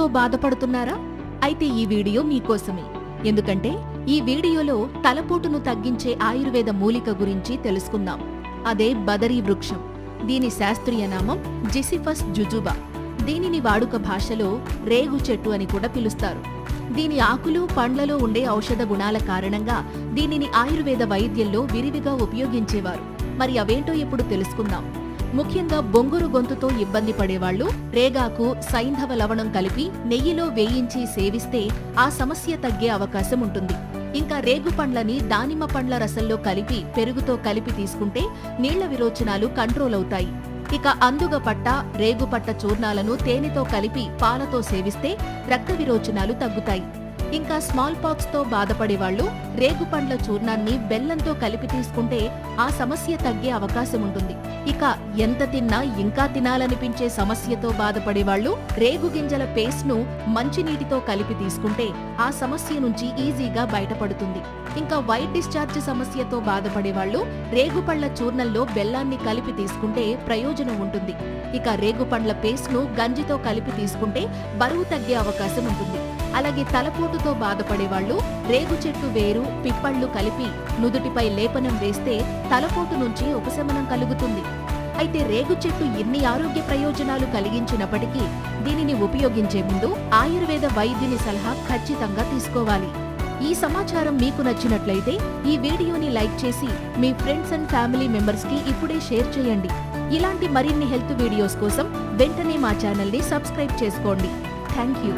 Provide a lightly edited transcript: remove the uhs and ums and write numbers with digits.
తలపోటుతో బాధపడుతున్నారా? అయితే ఈ వీడియో మీకోసమే. ఎందుకంటే ఈ వీడియోలో తలపోటును తగ్గించే ఆయుర్వేద మూలిక గురించి తెలుసుకుందాం. అదే బదరీ వృక్షం. దీని శాస్త్రీయ నామం జిసిఫస్ జుజుబా. దీనిని వాడుక భాషలో రేగు చెట్టు అని కూడా పిలుస్తారు. దీని ఆకులు, పండ్లలో ఉండే ఔషధ గుణాల కారణంగా దీనిని ఆయుర్వేద వైద్యంలో విరివిగా ఉపయోగించేవారు. మరి అవేంటో ఇప్పుడు తెలుసుకుందాం. ముఖ్యంగా బొంగురు గొంతుతో ఇబ్బంది పడేవాళ్లు రేగాకు, సైంధవ లవణం కలిపి నెయ్యిలో వేయించి సేవిస్తే ఆ సమస్య తగ్గే అవకాశం ఉంటుంది. ఇంకా రేగు పండ్లని దానిమ్మ పండ్ల రసంలో కలిపి పెరుగుతో కలిపి తీసుకుంటే నీళ్ల విరోచనాలు కంట్రోల్ అవుతాయి. ఇక అందుగపట్ట, రేగుపట్ట చూర్ణాలను తేనెతో కలిపి పాలతో సేవిస్తే రక్త విరోచనాలు తగ్గుతాయి. ఇంకా స్మాల్ పాక్స్ తో బాధపడేవాళ్లు రేగుపండ్ల చూర్ణాన్ని బెల్లంతో కలిపి తీసుకుంటే ఆ సమస్య తగ్గే అవకాశం ఉంటుంది. ఇక ఎంత తిన్నా ఇంకా తినాలనిపించే సమస్యతో బాధపడేవాళ్లు రేగు గింజల పేస్ట్ ను మంచినీటితో కలిపి తీసుకుంటే ఆ సమస్య నుంచి ఈజీగా బయటపడుతుంది. ఇంకా వైట్ డిశ్చార్జ్ సమస్యతో బాధపడేవాళ్లు రేగుపండ్ల చూర్ణంలో బెల్లాన్ని కలిపి తీసుకుంటే ప్రయోజనం ఉంటుంది. ఇక రేగుపండ్ల పేస్ట్ ను గంజితో కలిపి తీసుకుంటే బరువు తగ్గే అవకాశం ఉంటుంది. అలాగే తలపోటుతో బాధపడేవాళ్లు రేగు చెట్టు వేరు, పిప్పళ్లు కలిపి నుదుటిపై లేపనం వేస్తే తలపోటు నుంచి ఉపశమనం కలుగుతుంది. అయితే రేగు చెట్టు ఎన్ని ఆరోగ్య ప్రయోజనాలు కలిగించినప్పటికీ దీనిని ఉపయోగించే ముందు ఆయుర్వేద వైద్యుని సలహా ఖచ్చితంగా తీసుకోవాలి. ఈ సమాచారం మీకు నచ్చినట్లయితే ఈ వీడియోని లైక్ చేసి మీ ఫ్రెండ్స్ అండ్ ఫ్యామిలీ మెంబర్స్ కి ఇప్పుడే షేర్ చేయండి. ఇలాంటి మరిన్ని హెల్త్ వీడియోస్ కోసం వెంటనే మా ఛానల్ ని సబ్స్క్రైబ్ చేసుకోండి. Thank you.